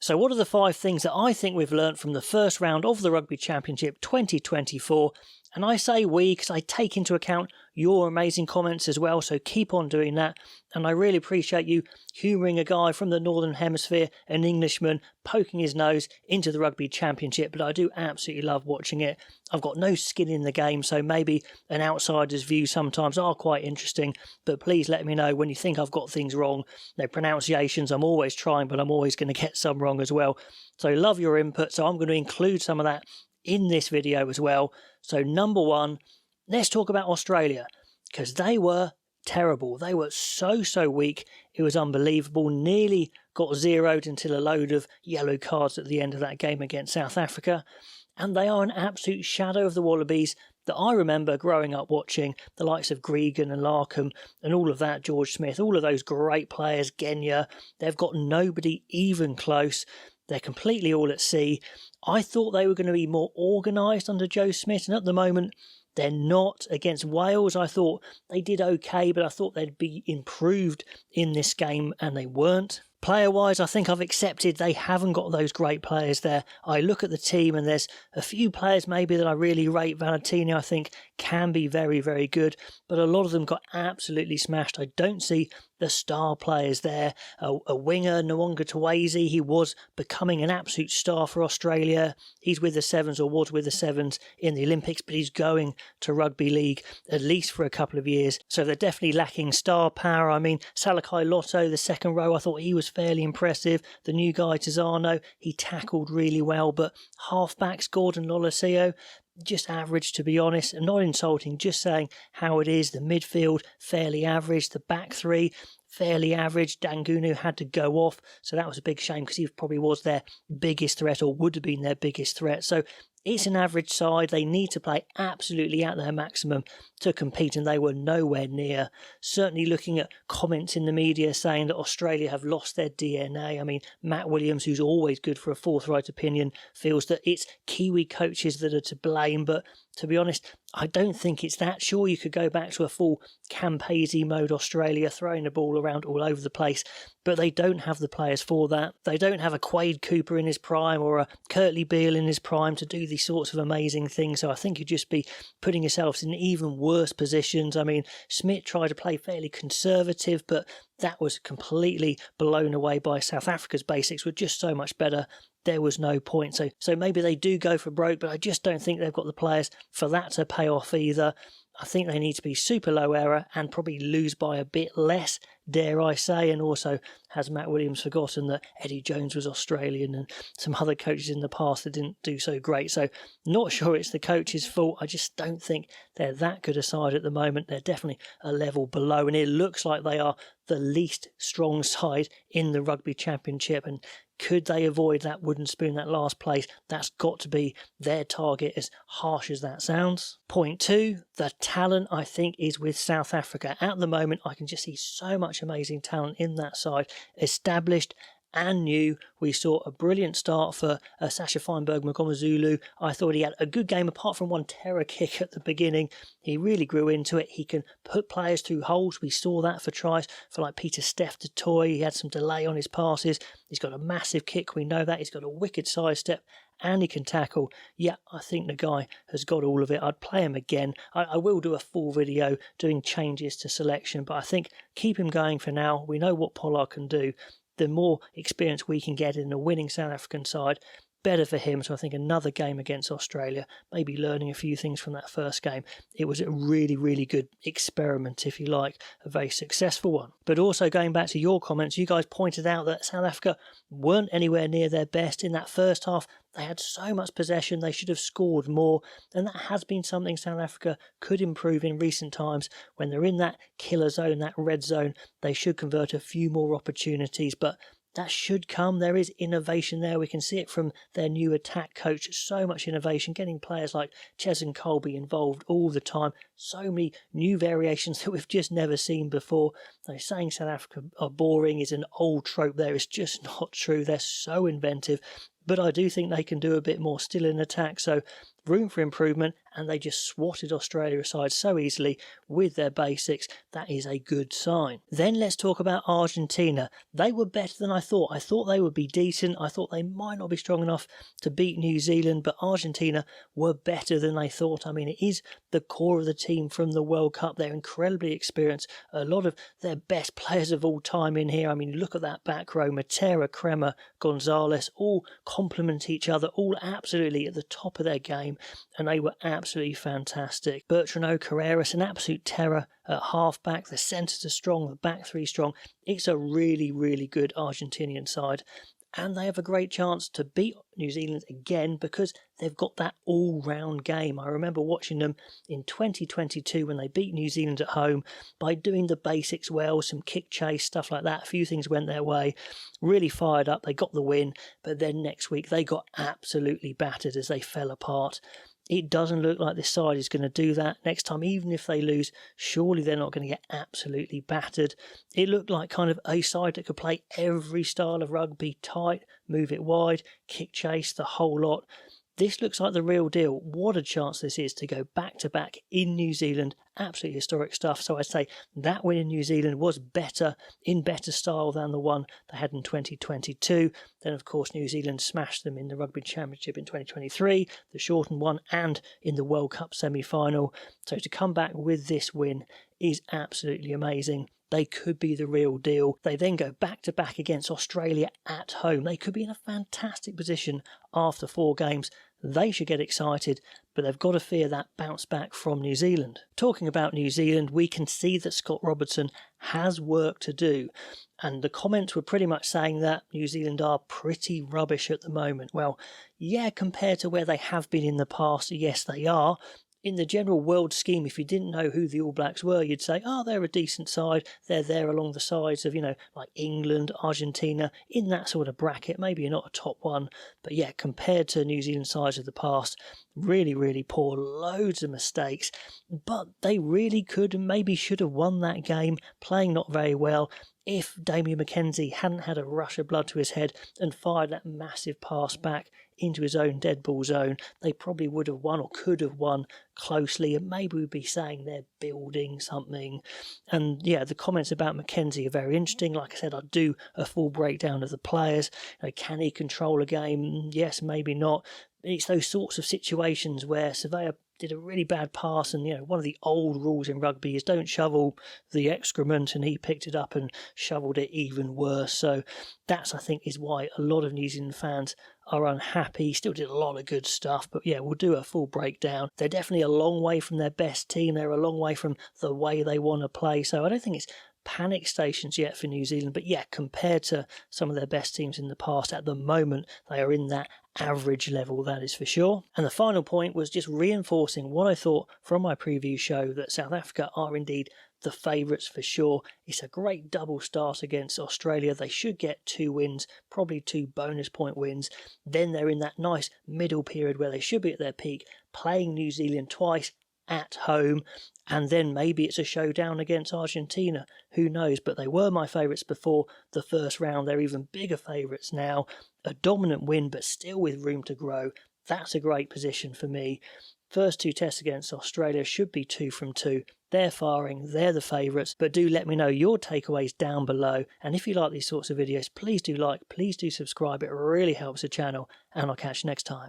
So what are the 5 things that I think we've learnt from the first round of the Rugby Championship 2024? And I say we because I take into account your amazing comments as well, so keep on doing that. And I really appreciate you humouring a guy from the Northern Hemisphere, an Englishman, poking his nose into the Rugby Championship, but I do absolutely love watching it. I've got no skin in the game, so maybe an outsider's view sometimes are quite interesting, but please let me know when you think I've got things wrong. No pronunciations, I'm always trying, but I'm always going to get some wrong as well. So love your input, so I'm going to include some of that in this video as well. So number 1, let's talk about Australia, because they were terrible. They were so weak. It was unbelievable. Nearly got zeroed until a load of yellow cards at the end of that game against South Africa. And they are an absolute shadow of the Wallabies that I remember growing up watching, the likes of Gregan and Larkham and all of that, George Smith, all of those great players, Genya. They've got nobody even close. They're completely all at sea. I thought they were going to be more organised under Joe Smith, and at the moment they're not. Against Wales, I thought they did okay, but I thought they'd be improved in this game, and they weren't. Player-wise, I think I've accepted they haven't got those great players there. I look at the team and there's a few players maybe that I really rate. Valentini, I think, can be very good, but a lot of them got absolutely smashed. I don't see the star players there. A winger, Nwanga Tawezi, he was becoming an absolute star for Australia. He's with the Sevens, or was with the Sevens in the Olympics, but he's going to Rugby League at least for a couple of years. So they're definitely lacking star power. I mean, Salakai Lotto, the second row, I thought he was fairly impressive. The new guy, Tizano, he tackled really well, but halfbacks, Gordon Lolosio, just average, to be honest, and not insulting, just saying how it is. The midfield, fairly average. The back 3, fairly average. Dangunu had to go off, so that was a big shame because he probably was their biggest threat, or would have been their biggest threat. So it's an average side. They need to play absolutely at their maximum to compete, and they were nowhere near. Certainly looking at comments in the media saying that Australia have lost their DNA. I mean, Matt Williams, who's always good for a forthright opinion, feels that it's Kiwi coaches that are to blame, but to be honest, I don't think it's that. Sure, you could go back to a full Campese mode Australia, throwing the ball around all over the place, but they don't have the players for that. They don't have a Quade Cooper in his prime or a Curtly Beale in his prime to do these sorts of amazing things, so I think you'd just be putting yourselves in even worse positions. I mean, Smith tried to play fairly conservative, but that was completely blown away by South Africa's basics, were just so much better. There was no point. So maybe they do go for broke, but I just don't think they've got the players for that to pay off either. I think they need to be super low error and probably lose by a bit less, dare I say. And also, has Matt Williams forgotten that Eddie Jones was Australian and some other coaches in the past that didn't do so great? So not sure it's the coach's fault. I just don't think they're that good a side at the moment. They're definitely a level below, and it looks like they are the least strong side in the Rugby Championship. And could they avoid that wooden spoon, that last place? That's got to be their target, as harsh as that sounds. Point 2, the talent, I think, is with South Africa. At the moment, I can just see so much amazing talent in that side, established and new. We saw a brilliant start for Sasha Feinberg Magomazulu. I thought he had a good game, apart from one terror kick at the beginning. He really grew into it. He can put players through holes. We saw that for tries for like Peter Steph de Toy. He had some delay on his passes. He's got a massive kick. We know that. He's got a wicked side step, and he can tackle. Yeah, I think the guy has got all of it. I'd play him again. I will do a full video doing changes to selection, but I think keep him going for now. We know what Pollard can do. The more experience we can get in a winning South African side, better for him. So I think another game against Australia, maybe learning a few things from that first game. It was a really good experiment, if you like, a very successful one. But also going back to your comments, you guys pointed out that South Africa weren't anywhere near their best in that first half. They had so much possession, they should have scored more, and that has been something South Africa could improve in recent times. When they're in that killer zone, that red zone, they should convert a few more opportunities, but that should come. There is innovation there. We can see it from their new attack coach. So much innovation, getting players like Ches and Colby involved all the time. So many new variations that we've just never seen before. Now, saying South Africa are boring is an old trope there. It's just not true. They're so inventive. But I do think they can do a bit more still in attack. So room for improvement, and they just swatted Australia aside so easily with their basics. That is a good sign. Then let's talk about Argentina. They were better than I thought. I thought they would be decent. I thought they might not be strong enough to beat New Zealand, but Argentina were better than I thought. I mean, it is the core of the team from the World Cup. They're incredibly experienced. A lot of their best players of all time in here. I mean, look at that back row. Matera, Kremer, Gonzalez, all complement each other, all absolutely at the top of their game, and they were absolutely fantastic. Bertrand Carreras, an absolute terror at half-back. The centres are strong, the back three strong. It's a really, really good Argentinian side. And they have a great chance to beat New Zealand again because they've got that all-round game. I remember watching them in 2022 when they beat New Zealand at home by doing the basics well, some kick chase, stuff like that. A few things went their way. Really fired up. They got the win. But then next week they got absolutely battered as they fell apart. It doesn't look like this side is going to do that next time. Even if they lose, surely they're not going to get absolutely battered. It looked like kind of a side that could play every style of rugby, tight, move it wide, kick chase, the whole lot. This looks like the real deal. What a chance this is to go back-to-back in New Zealand. Absolutely historic stuff. So I'd say that win in New Zealand was better, in better style than the one they had in 2022. Then, of course, New Zealand smashed them in the Rugby Championship in 2023, the shortened one, and in the World Cup semi-final. So to come back with this win is absolutely amazing. They could be the real deal. They then go back-to-back against Australia at home. They could be in a fantastic position after 4 games. They should get excited, but they've got to fear that bounce back from New Zealand. Talking about New Zealand, we can see that Scott Robertson has work to do. And the comments were pretty much saying that New Zealand are pretty rubbish at the moment. Well, yeah, compared to where they have been in the past, yes, they are. In the general world scheme, if you didn't know who the All Blacks were, you'd say, oh, they're a decent side. They're there along the sides of, like England, Argentina, in that sort of bracket. Maybe you're not a top one. But yeah, compared to New Zealand sides of the past, really, really poor. Loads of mistakes. But they really could and maybe should have won that game, playing not very well. If Damien McKenzie hadn't had a rush of blood to his head and fired that massive pass back into his own dead ball zone, they probably would have won or could have won closely, and maybe we'd be saying they're building something. And yeah, the comments about McKenzie are very interesting. Like I said, I'd do a full breakdown of the players. Can he control a game? Yes, maybe not. It's those sorts of situations where Surveyor did a really bad pass, and one of the old rules in rugby is don't shovel the excrement, and he picked it up and shoveled it even worse. So that's, I think, is why a lot of New Zealand fans are unhappy. He still did a lot of good stuff, but yeah, we'll do a full breakdown. They're definitely a long way from their best team. They're a long way from the way they want to play. So I don't think it's panic stations yet for New Zealand, but yeah, compared to some of their best teams in the past, at the moment they are in that average level, that is for sure. And the final point was just reinforcing what I thought from my preview show, that South Africa are indeed the favourites for sure. It's a great double start against Australia. They should get 2 wins, probably 2 bonus point wins. Then they're in that nice middle period where they should be at their peak, playing New Zealand twice at home, and then maybe it's a showdown against Argentina. Who knows? But they were my favourites before the first round. They're even bigger favourites now. A dominant win, but still with room to grow. That's a great position for me. First 2 tests against Australia should be 2 from 2. They're firing, they're the favourites, but do let me know your takeaways down below. And if you like these sorts of videos, please do like, please do subscribe. It really helps the channel, and I'll catch you next time.